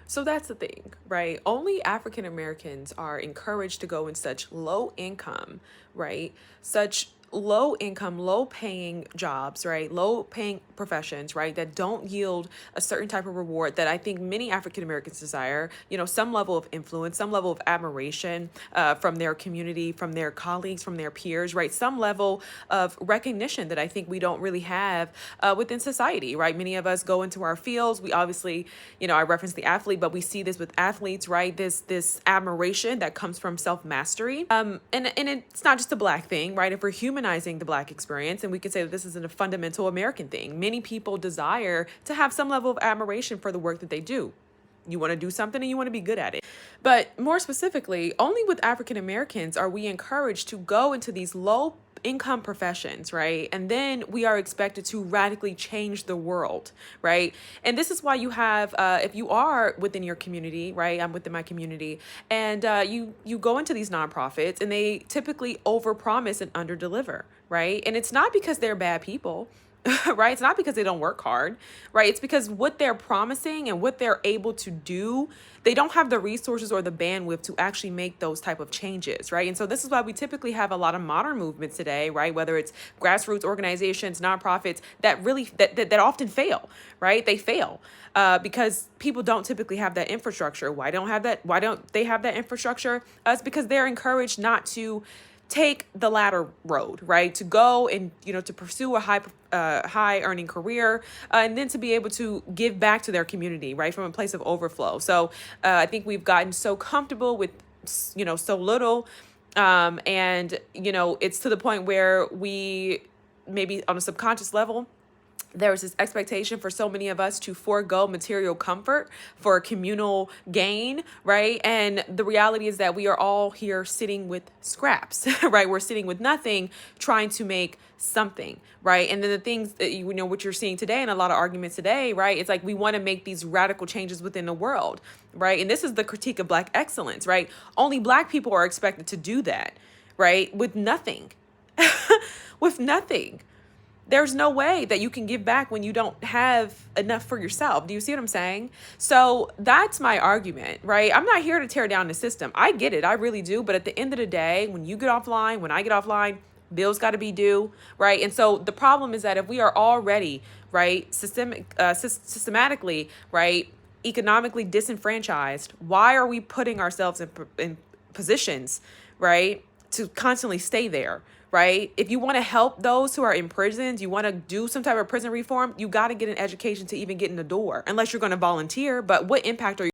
So that's the thing, right? Only African Americans are encouraged to go in such low income, right? Such low income, low paying jobs, right? Low paying professions, right? That don't yield a certain type of reward that I think many African Americans desire, some level of influence, some level of admiration from their community, from their colleagues, from their peers, right? Some level of recognition that I think we don't really have within society, right? Many of us go into our fields. We obviously, I reference the athlete, but we see this with athletes, right? This admiration that comes from self mastery, and it's not just a Black thing, right? If we're humanizing the Black experience, and we could say that this is a fundamental American thing, many people desire to have some level of admiration for the work that they do. You want to do something and you want to be good at it. But more specifically, only with African Americans are we encouraged to go into these low income professions, right? And then we are expected to radically change the world, right? And this is why you have, if you are within your community, right? I'm within my community, and you go into these nonprofits, and they typically overpromise and underdeliver, right? And it's not because they're bad people. Right? It's not because they don't work hard, right? It's because what they're promising and what they're able to do, they don't have the resources or the bandwidth to actually make those type of changes, right? And so this is why we typically have a lot of modern movements today, right? Whether it's grassroots organizations, nonprofits that really that often fail, right? They fail because people don't typically have that infrastructure. Why don't they have that infrastructure? It's because they're encouraged not to take the latter road, right? To go and, to pursue a high earning career, and then to be able to give back to their community, right? From a place of overflow. So I think we've gotten so comfortable with, so little. And, it's to the point where we maybe on a subconscious level, there's this expectation for so many of us to forego material comfort for communal gain, right? And the reality is that we are all here sitting with scraps, right? We're sitting with nothing, trying to make something, right? And then the things that what you're seeing today in a lot of arguments today, right? It's like we want to make these radical changes within the world, right? And this is the critique of Black excellence, right? Only Black people are expected to do that, right? With nothing, with nothing. There's no way that you can give back when you don't have enough for yourself. Do you see what I'm saying? So that's my argument, right? I'm not here to tear down the system. I get it. I really do. But at the end of the day, when you get offline, when I get offline, bills got to be due, right? And so the problem is that if we are already, right, systematically, right, economically disenfranchised, why are we putting ourselves in positions, right, to constantly stay there? Right? If you want to help those who are in prisons, you want to do some type of prison reform, you got to get an education to even get in the door, unless you're going to volunteer. But what impact are you